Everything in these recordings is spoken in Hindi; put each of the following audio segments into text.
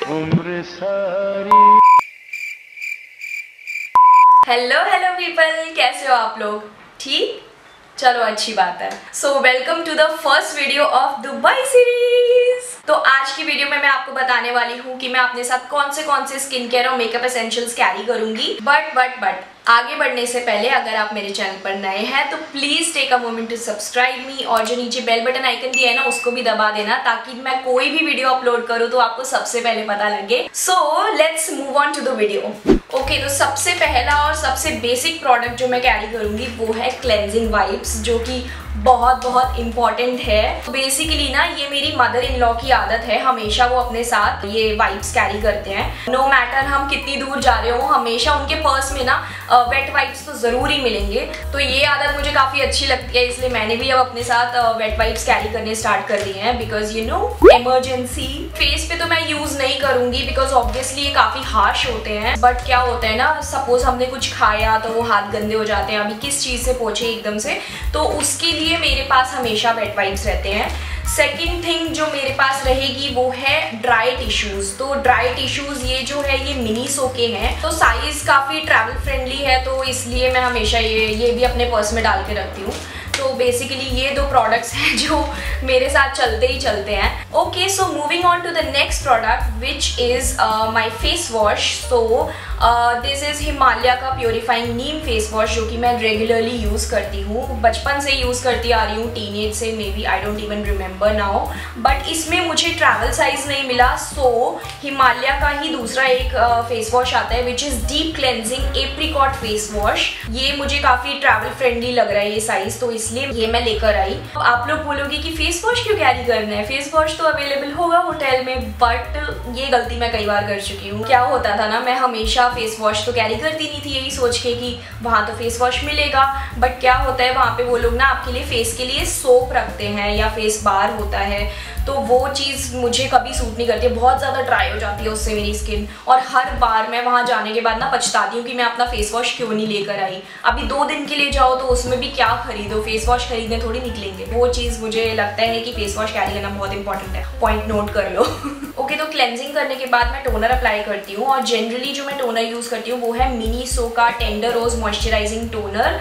उम्र सारी। हेलो हेलो पीपल, कैसे हो आप लोग? ठीक, चलो अच्छी बात है। So welcome to the first video of Dubai series. तो आज की वीडियो में मैं आपको बताने वाली हूँ कि मैं अपने साथ कौन से स्किन केयर और मेकअप एसेंशियल्स कैरी करूंगी। बट आगे बढ़ने से पहले अगर आप मेरे चैनल पर नए हैं तो please take a moment to subscribe me, और जो नीचे बेल बटन आइकन दिया है ना उसको भी दबा देना, ताकि मैं कोई भी वीडियो अपलोड करूँ तो आपको सबसे पहले पता लगे। So let's move on to the video. Okay, तो सबसे पहला और सबसे बेसिक प्रोडक्ट जो मैं कैरी करूंगी वो है क्लेंजिंग वाइप्स, जो कि बहुत इंपॉर्टेंट है। बेसिकली ना ये मेरी मदर इन लॉ की आदत है, हमेशा वो अपने साथ ये वाइप्स कैरी करते हैं। नो मैटर हम कितनी दूर जा रहे हो, हमेशा उनके पर्स में ना वेट वाइप्स तो जरूर ही मिलेंगे। तो ये आदत मुझे काफी अच्छी लगती है, इसलिए मैंने भी अब अपने साथ वेट वाइप्स कैरी करने स्टार्ट कर दिए हैं, because you know emergency. Face पे तो मैं यूज नहीं करूंगी बिकॉज ऑब्वियसली ये काफी हार्श होते हैं, बट क्या होता है ना, सपोज हमने कुछ खाया तो वो हाथ गंदे हो जाते हैं, अभी किस चीज से पोंछे एकदम से, तो उसके लिए मेरे पास हमेशा वेट वाइप्स रहते हैं। सेकेंड थिंग जो मेरे पास रहेगी वो है ड्राई टिश्यूज। तो ड्राई टिश्यूज ये जो है ये मिनी सो के हैं, तो साइज काफी ट्रैवल फ्रेंडली है, तो इसलिए मैं हमेशा ये भी अपने पर्स में डाल के रखती हूँ। तो बेसिकली ये दो प्रोडक्ट्स हैं जो मेरे साथ चलते ही चलते हैं। Okay, so moving on to the next product which is my face wash. So this is Himalaya का प्योरीफाइंग नीम फेस वॉश, जो कि मैं रेगुलरली यूज करती हूँ, बचपन से यूज करती आ रही हूँ, टीनेज से, maybe I don't even remember now. But इसमें मुझे ट्रैवल साइज नहीं मिला, सो हिमालय का ही दूसरा एक फेस वॉश आता है which is deep cleansing apricot face wash. ये मुझे काफी ट्रैवल फ्रेंडली लग रहा है ये साइज, तो इसलिए ये मैं लेकर आई। तो आप लोग बोलोगे कि फेस वॉश क्यों कैरी करना है, फेस वॉश तो अवेलेबल होगा होटल में, बट ये गलती मैं कई बार कर चुकी हूँ। क्या होता था ना, मैं हमेशा फेस वॉश तो कैरी करती नहीं थी, यही सोच के कि वहां तो फेस वॉश मिलेगा, बट क्या होता है वहां पे वो लोग ना आपके लिए फेस के लिए सोप रखते हैं या फेस बार होता है, तो वो चीज़ मुझे कभी सूट नहीं करती है, बहुत ज़्यादा ड्राई हो जाती है उससे मेरी स्किन, और हर बार मैं वहाँ जाने के बाद ना पछताती हूँ कि मैं अपना फेस वॉश क्यों नहीं लेकर आई। अभी 2 दिन के लिए जाओ तो उसमें भी क्या खरीदो, फेस वॉश खरीदने थोड़ी निकलेंगे। वो चीज़ मुझे लगता है कि फेस वॉश कैरी करना बहुत इंपॉर्टेंट है, पॉइंट नोट कर लो। ओके, तो क्लेंजिंग करने के बाद मैं टोनर अप्लाई करती हूँ, और जनरली जो मैं टोनर यूज़ करती हूँ वो है मिनी सो का tender rose moisturising toner.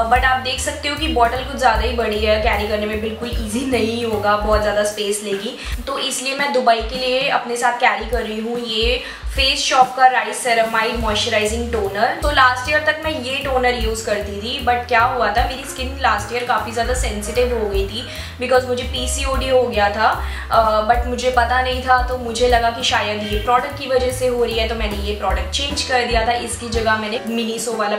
But आप देख सकते हो कि बॉटल कुछ ज़्यादा ही बड़ी है, कैरी करने में बिल्कुल ईजी नहीं होगा, बहुत ज़्यादा स्पेस लेगी, तो इसलिए मैं दुबई के लिए अपने साथ कैरी कर रही हूँ ये फेस शॉप का राइस सेरामाइड मॉइस्चराइजिंग टोनर। तो लास्ट ईयर तक मैं ये टोनर यूज़ करती थी, बट क्या हुआ था, मेरी स्किन लास्ट ईयर काफ़ी ज़्यादा सेंसिटिव हो गई थी, बिकॉज मुझे PCOD हो गया था, बट मुझे पता नहीं था, तो मुझे लगा कि शायद ये प्रोडक्ट की वजह से हो रही है, तो मैंने ये प्रोडक्ट चेंज कर दिया था, इसकी जगह मैंने मिनी सो वाला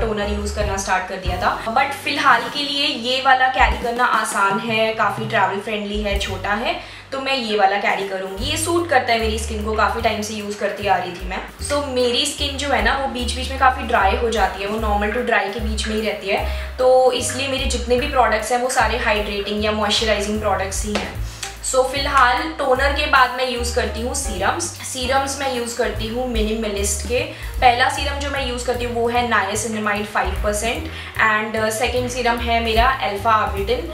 टोनर यूज़ करना स्टार्ट कर दिया था। बट फिलहाल के लिए ये वाला कैरी करना आसान है, काफ़ी ट्रैवल फ्रेंडली है, छोटा है, तो मैं ये वाला कैरी करूंगी। ये सूट करता है मेरी स्किन को, काफ़ी टाइम से यूज़ करती आ रही थी मैं। सो मेरी स्किन जो है ना वो बीच बीच में काफ़ी ड्राई हो जाती है, वो नॉर्मल टू ड्राई के बीच में ही रहती है, तो इसलिए मेरे जितने भी प्रोडक्ट्स हैं वो सारे हाइड्रेटिंग या मॉइस्चराइजिंग प्रोडक्ट्स ही हैं। सो फिलहाल टोनर के बाद मैं यूज़ करती हूँ सीरम्स मैं यूज़ करती हूँ मिनिमलिस्ट के। पहला सीरम जो मैं यूज़ करती हूँ वो है नाइसिनामाइड 5%, एंड सेकेंड सीरम है मेरा alpha arbutin,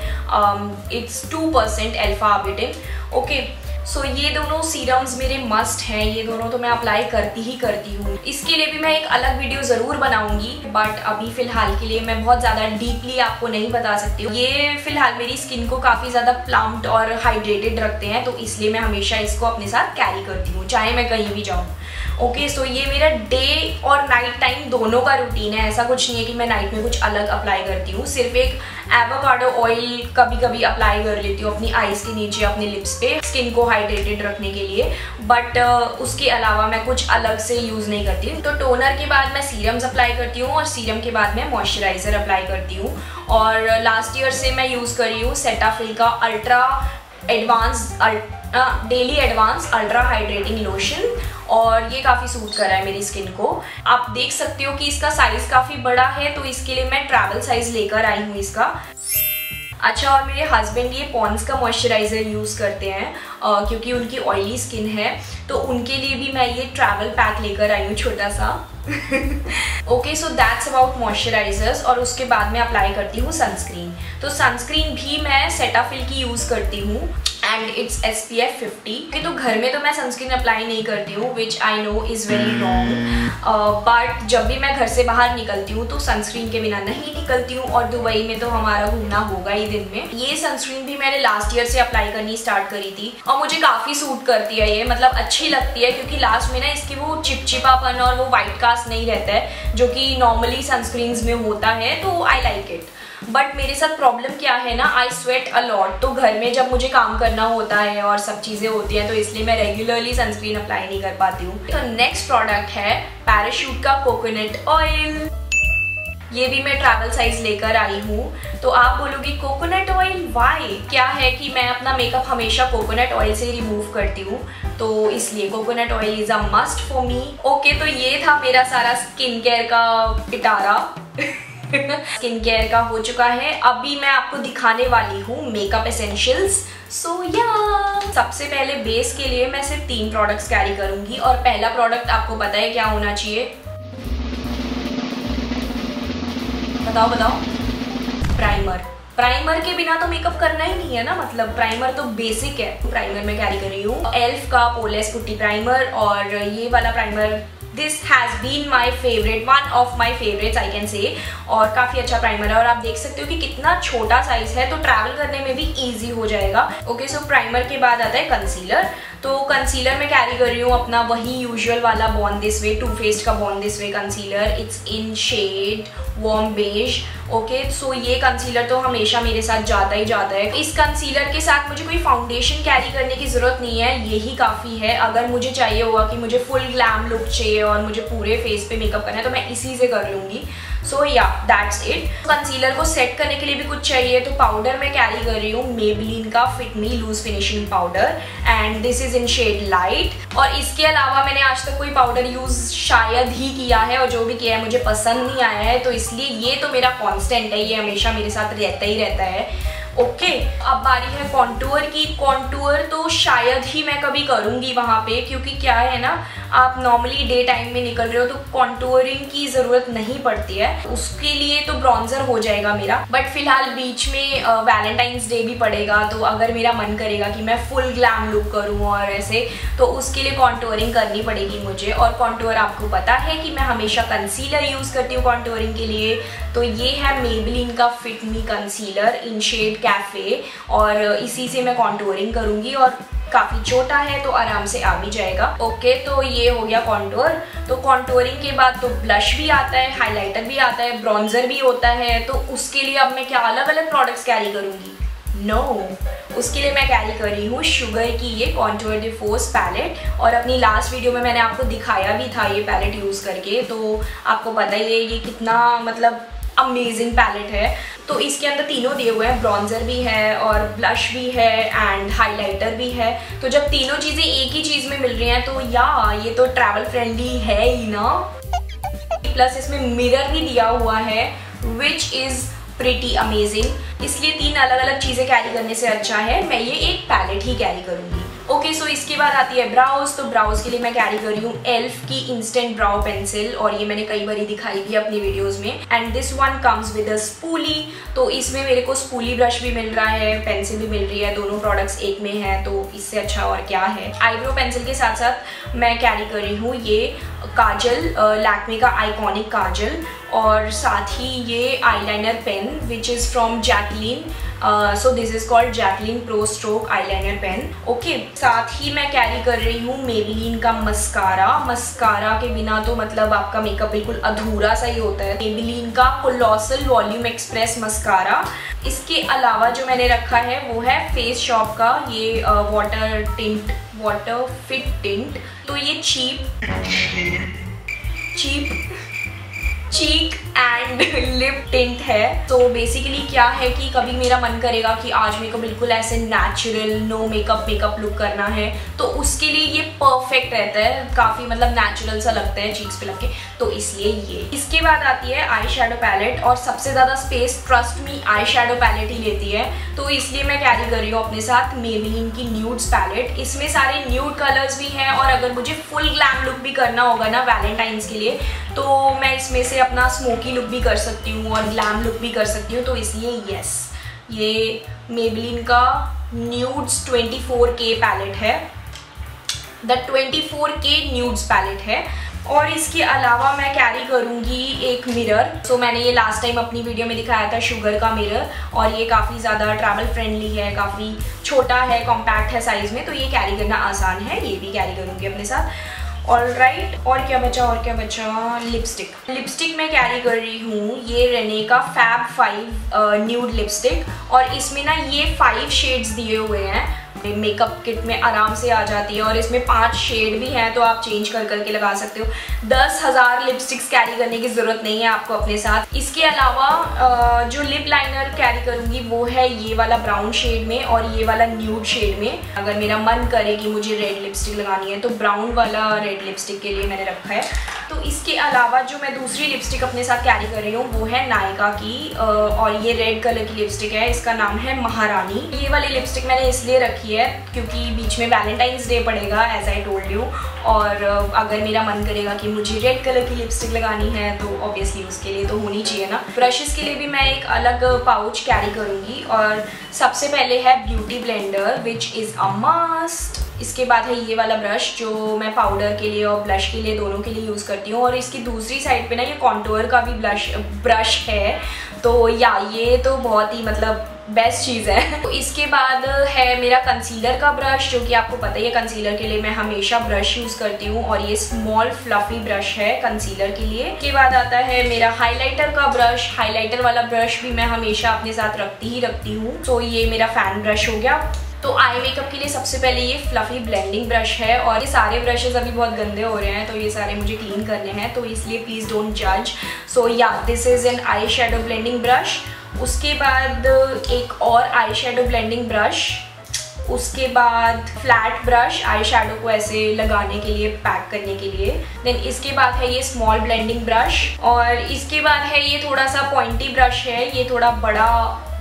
it's 2% alpha arbutin. Okay, so ये दोनों सीरम्स मेरे मस्ट हैं, ये दोनों तो मैं अप्लाई करती ही करती हूँ। इसके लिए भी मैं एक अलग वीडियो ज़रूर बनाऊंगी, बट अभी फ़िलहाल के लिए मैं बहुत ज़्यादा डीपली आपको नहीं बता सकती हूँ। ये फ़िलहाल मेरी स्किन को काफ़ी ज़्यादा प्लम्प्ड और हाइड्रेटेड रखते हैं, तो इसलिए मैं हमेशा इसको अपने साथ कैरी करती हूँ, चाहे मैं कहीं भी जाऊँ। ओके, सो ये मेरा डे और नाइट टाइम दोनों का रूटीन है, ऐसा कुछ नहीं है कि मैं नाइट में कुछ अलग अप्लाई करती हूँ। सिर्फ एक एवोकाडो ऑयल कभी कभी अप्लाई कर लेती हूँ अपनी आईज के नीचे, अपने लिप्स पे, स्किन को हाइड्रेटेड रखने के लिए, बट उसके अलावा मैं कुछ अलग से यूज़ नहीं करती। तो टोनर के बाद मैं सीरम्स अप्लाई करती हूँ, और सीरम के बाद मैं मॉइस्चराइज़र अप्लाई करती हूँ। और लास्ट ईयर से मैं यूज़ कर रही हूँ सेटाफिल का ultra advance daily advance ultra hydrating lotion, और ये काफ़ी सूट कर रहा है मेरी स्किन को। आप देख सकते हो कि इसका साइज़ काफ़ी बड़ा है, तो इसके लिए मैं ट्रैवल साइज़ लेकर आई हूँ इसका। अच्छा, और मेरे हस्बैंड ये पॉन्ड्स का मॉइस्चराइज़र यूज़ करते हैं क्योंकि उनकी ऑयली स्किन है, तो उनके लिए भी मैं ये ट्रैवल पैक लेकर आई हूँ छोटा सा। Okay, so that's about moisturisers. और उसके बाद मैं अप्लाई करती हूँ सनस्क्रीन। तो सनस्क्रीन भी मैं सेटाफिल की यूज़ करती हूँ, एंड इट्स SPF 50। तो घर में तो मैं सनस्क्रीन अप्लाई नहीं करती हूँ, which I know is very wrong, but जब भी मैं घर से बाहर निकलती हूँ तो सनस्क्रीन के बिना नहीं निकलती हूँ, और दुबई में तो हमारा घूमना होगा ही दिन में। ये सनस्क्रीन भी मैंने लास्ट ईयर से अप्लाई करनी स्टार्ट करी थी और मुझे काफ़ी सूट करती है ये, मतलब अच्छी लगती है, क्योंकि लास्ट में ना इसकी वो चिपचिपापन और वो वाइट कास्ट नहीं रहता है जो कि नॉर्मली सनस्क्रीन्स में होता है, तो आई लाइक इट। बट मेरे साथ प्रॉब्लम क्या है ना, आई स्वेट अ लॉट, तो घर में जब मुझे काम करना होता है और सब चीज़ें होती हैं तो इसलिए मैं रेगुलरली सनस्क्रीन अप्लाई नहीं कर पाती हूँ। तो नेक्स्ट प्रोडक्ट है पैराशूट का कोकोनट ऑयल। ये भी मैं ट्रैवल साइज लेकर आई हूँ। तो आप बोलोगे कोकोनट ऑयल वाई? क्या है कि मैं अपना मेकअप हमेशा कोकोनट ऑयल से रिमूव करती हूँ, तो इसलिए coconut oil is a must for me. Okay, तो ये था मेरा सारा स्किन केयर का पिटारा। स्किन केयर का हो चुका है। अभी मैं आपको दिखाने वाली हूँ मेकअप एसेंशियल्स। सो या सबसे पहले बेस के लिए मैं सिर्फ 3 प्रोडक्ट्स कैरी करूंगी, और पहला प्रोडक्ट आपको पता है क्या होना चाहिए? बताओ बताओ। प्राइमर। प्राइमर के बिना तो मेकअप करना ही नहीं है ना, मतलब प्राइमर तो बेसिक है। प्राइमर मैं कैरी कर रही हूँ एल्फ का पोलेस पुट्टी प्राइमर, और ये वाला primer this has been my favourite, one of my favourites I can say, और काफ़ी अच्छा प्राइमर है। और आप देख सकते हो कि कितना छोटा साइज है, तो ट्रैवल करने में भी ईजी हो जाएगा। ओके, सो प्राइमर के बाद आता है कंसीलर। तो कंसीलर मैं कैरी कर रही हूँ अपना वही यूजुअल वाला Born This Way, Too Faced का Born This Way concealer. It's in shade warm beige. Okay, so ये कंसीलर तो हमेशा मेरे साथ जाता ही जाता है। इस कंसीलर के साथ मुझे कोई फाउंडेशन कैरी करने की ज़रूरत नहीं है, यही काफ़ी है। अगर मुझे चाहिए होगा कि मुझे फुल ग्लैम लुक चाहिए और मुझे पूरे फेस पे मेकअप करना है तो मैं इसी से कर लूँगी। सो या दैट्स इट। कंसीलर को सेट करने के लिए भी कुछ चाहिए, तो पाउडर मैं कैरी कर रही हूँ मेबेलिन का fit me loose finishing powder, and this is in shade light. और इसके अलावा मैंने आज तक कोई पाउडर यूज शायद ही किया है, और जो भी किया है मुझे पसंद नहीं आया है, तो इसलिए ये तो मेरा कांस्टेंट है, ये हमेशा मेरे साथ रहता ही रहता है। ओके, अब बारी है कॉन्टूर की। कॉन्टूर तो शायद ही मैं कभी करूँगी वहाँ पे, क्योंकि क्या है ना, आप नॉर्मली डे टाइम में निकल रहे हो तो कॉन्टूरिंग की ज़रूरत नहीं पड़ती है, उसके लिए तो ब्रॉन्जर हो जाएगा मेरा। बट फिलहाल बीच में वैलेंटाइंस डे भी पड़ेगा, तो अगर मेरा मन करेगा कि मैं फुल ग्लैम लुक करूँ और ऐसे, तो उसके लिए कॉन्टूरिंग करनी पड़ेगी मुझे। और कॉन्टूर आपको पता है कि मैं हमेशा कंसीलर यूज़ करती हूँ कॉन्टूरिंग के लिए, तो ये है मेबेलिन का fit me concealer in shade cafe, और इसी से मैं कॉन्टूरिंग करूँगी, और काफ़ी छोटा है तो आराम से आ भी जाएगा। ओके, तो ये हो गया कॉन्टूर। तो कॉन्टूरिंग के बाद तो ब्लश भी आता है, हाइलाइटर भी आता है, ब्रॉन्जर भी होता है, तो उसके लिए अब मैं क्या अलग अलग प्रोडक्ट्स कैरी करूँगी? नो, उसके लिए मैं कैरी कर रही हूँ शुगर की ये कॉन्टूर द फोर्स पैलेट, और अपनी लास्ट वीडियो में मैंने आपको दिखाया भी था ये पैलेट यूज़ करके, तो आपको पता ही है ये कितना मतलब अमेजिंग पैलेट है। तो इसके अंदर तीनों दिए हुए हैं, ब्रॉन्जर भी है और ब्लश भी है एंड हाइलाइटर भी है। तो जब तीनों चीज़ें एक ही चीज़ में मिल रही हैं तो या ये तो ट्रैवल फ्रेंडली है ही ना। प्लस इसमें मिरर भी दिया हुआ है विच इज़ प्रिटी अमेजिंग, इसलिए 3 अलग अलग चीज़ें कैरी करने से अच्छा है मैं ये एक पैलेट ही कैरी करूँगी। ओके, सो इसके बाद आती है ब्राउज। तो ब्राउज के लिए मैं कैरी कर रही हूँ एल्फ की इंस्टेंट ब्राउ पेंसिल, और ये मैंने कई बार दिखाई भी अपनी वीडियोस में, and this one comes with a spoolie. तो इसमें मेरे को स्पूली ब्रश भी मिल रहा है, पेंसिल भी मिल रही है, दोनों प्रोडक्ट्स एक में है, तो इससे अच्छा और क्या है। आईब्रो पेंसिल के साथ साथ मैं कैरी कर रही हूँ ये काजल, लैक्मे का आइकॉनिक काजल, और साथ ही ये eyeliner pen which is from Jaquline. So this is called Jaquline pro stroke eyeliner pen. Okay, साथ ही मैं कैरी कर रही हूँ मेबेलिन का मस्कारा। मस्कारा के बिना तो मतलब आपका मेकअप बिल्कुल अधूरा सा ही होता है। मेबेलिन का कोलोसल वॉल्यूम एक्सप्रेस मस्कारा। इसके अलावा जो मैंने रखा है वो है फेस शॉप का ये वाटर फिट टिंट। तो ये चीक एंड लिप टिंट है। तो बेसिकली क्या है कि कभी मेरा मन करेगा कि आज मेरे को बिल्कुल ऐसे नेचुरल नो मेकअप लुक करना है, तो उसके लिए ये परफेक्ट रहता है, काफ़ी मतलब नेचुरल सा लगता है चीक्स पे लग के, तो इसलिए ये। इसके बाद आती है आई शेडो पैलेट, और सबसे ज़्यादा space trust me eye shadow palette ही लेती है, तो इसलिए मैं कैरी कर रही हूँ अपने साथ मेबेलिन की न्यूड्स पैलेट। इसमें सारे न्यूड कलर्स भी हैं, और अगर मुझे फुल ग्लैम लुक भी करना होगा ना वैलेंटाइंस के लिए, तो मैं इसमें से अपना स्मोकी लुक भी कर सकती हूँ और ग्लैम लुक भी कर सकती हूँ, तो इसलिए यस, ये मेबेलिन का न्यूड्स 24K पैलेट है, द 24K न्यूड्स पैलेट है। और इसके अलावा मैं कैरी करूँगी एक मिरर। सो मैंने ये लास्ट टाइम अपनी वीडियो में दिखाया था, शुगर का मिरर, और ये काफ़ी ज़्यादा ट्रैवल फ्रेंडली है, काफ़ी छोटा है, कॉम्पैक्ट है साइज़ में, तो ये कैरी करना आसान है, ये भी कैरी करूँगी अपने साथ। ऑलराइट, और क्या बचा, लिपस्टिक मैं कैरी कर रही हूँ ये रेने का फैब 5 न्यूड लिपस्टिक, और इसमें ना ये 5 शेड्स दिए हुए हैं, मेकअप किट में आराम से आ जाती है, और इसमें 5 शेड भी हैं, तो आप चेंज कर करके लगा सकते हो। 10,000 लिपस्टिक्स कैरी करने की ज़रूरत नहीं है आपको अपने साथ। इसके अलावा जो लिप लाइनर कैरी करूँगी वो है ये वाला ब्राउन शेड में और ये वाला न्यूड शेड में। अगर मेरा मन करे कि मुझे रेड लिपस्टिक लगानी है तो ब्राउन वाला रेड लिपस्टिक के लिए मैंने रखा है। तो इसके अलावा जो मैं दूसरी लिपस्टिक अपने साथ कैरी कर रही हूँ वो है नायका की, और ये रेड कलर की लिपस्टिक है, इसका नाम है महारानी। ये वाली लिपस्टिक मैंने इसलिए रखी है क्योंकि बीच में वैलेंटाइंस डे पड़ेगा, एज आई टोल्ड यू, और अगर मेरा मन करेगा कि मुझे रेड कलर की लिपस्टिक लगानी है तो ऑब्वियसली उसके लिए तो होनी चाहिए ना। ब्रशेस के लिए भी मैं एक अलग पाउच कैरी करूँगी, और सबसे पहले है beauty blender which is a must. इसके बाद है ये वाला ब्रश जो मैं पाउडर के लिए और ब्लश के लिए दोनों के लिए यूज़ करती हूँ, और इसकी दूसरी साइड पे ना ये कॉन्टूर का भी ब्रश है, तो ये तो बहुत ही मतलब बेस्ट चीज़ है। तो इसके बाद है मेरा कंसीलर का ब्रश, जो कि आपको पता ही है कंसीलर के लिए मैं हमेशा ब्रश यूज़ करती हूँ, और ये स्मॉल फ्लफी ब्रश है कंसीलर के लिए। इसके बाद आता है मेरा हाइलाइटर का ब्रश। हाइलाइटर वाला ब्रश भी मैं हमेशा अपने साथ रखती हूँ, तो ये मेरा फैन ब्रश हो गया। तो आई मेकअप के लिए सबसे पहले ये फ्लफी ब्लेंडिंग ब्रश है, और ये सारे ब्रशेस अभी बहुत गंदे हो रहे हैं, तो ये सारे मुझे क्लीन करने हैं, तो इसलिए प्लीज़ डोंट जज। So this is an eye shadow blending brush. उसके बाद एक और आई शेडो ब्लेंडिंग ब्रश, उसके बाद फ्लैट ब्रश आई शेडो को ऐसे लगाने के लिए, पैक करने के लिए। देन इसके बाद है ये स्मॉल ब्लेंडिंग ब्रश, और इसके बाद है ये थोड़ा सा पॉइंटी ब्रश है, ये थोड़ा बड़ा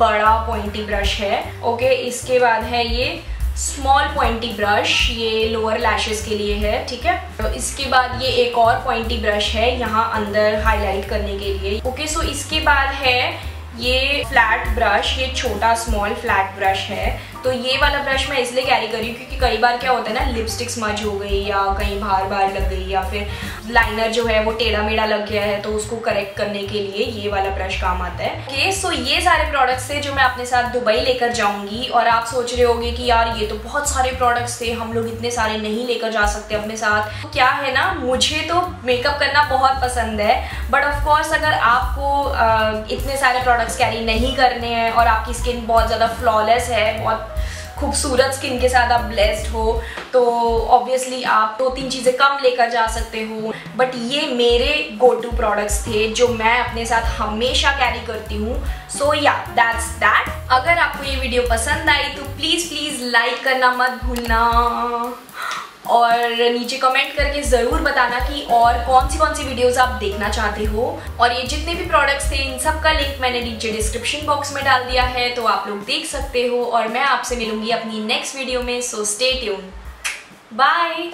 पॉइंटी ब्रश है। ओके, इसके बाद है ये स्मॉल पॉइंटी ब्रश, ये लोअर लैशेस के लिए है, ठीक है। तो इसके बाद ये एक और पॉइंटी ब्रश है यहाँ अंदर हाईलाइट करने के लिए। ओके, सो इसके बाद है ये फ्लैट ब्रश, ये छोटा स्मॉल फ्लैट ब्रश है। तो ये वाला ब्रश मैं इसलिए कैरी कर रही हूँ क्योंकि कई बार क्या होता है ना, लिपस्टिक स्मज हो गई या कहीं बार लग गई, या फिर लाइनर जो है वो टेढ़ा मेढ़ा लग गया है, तो उसको करेक्ट करने के लिए ये वाला ब्रश काम आता है। ओके, सो ये सारे प्रोडक्ट्स थे जो मैं अपने साथ दुबई लेकर जाऊंगी। और आप सोच रहे होंगे कि यार ये तो बहुत सारे प्रोडक्ट्स थे, हम लोग इतने सारे नहीं लेकर जा सकते अपने साथ। तो क्या है ना, मुझे तो मेकअप करना बहुत पसंद है, बट ऑफकोर्स अगर आपको इतने सारे प्रोडक्ट्स कैरी नहीं करने हैं और आपकी स्किन बहुत ज़्यादा फ्लॉलेस है, बहुत खूबसूरत स्किन के साथ आप ब्लेस्ड हो, तो ऑब्वियसली आप 2-3 चीज़ें कम लेकर जा सकते हो। बट ये मेरे गो टू प्रोडक्ट्स थे जो मैं अपने साथ हमेशा कैरी करती हूँ। So that's that. अगर आपको ये वीडियो पसंद आई तो प्लीज़ लाइक करना मत भूलना, और नीचे कमेंट करके ज़रूर बताना कि और कौन सी वीडियोस आप देखना चाहते हो। और ये जितने भी प्रोडक्ट्स थे इन सब का लिंक मैंने नीचे डिस्क्रिप्शन बॉक्स में डाल दिया है, तो आप लोग देख सकते हो। और मैं आपसे मिलूंगी अपनी नेक्स्ट वीडियो में, सो स्टे ट्यून, बाय।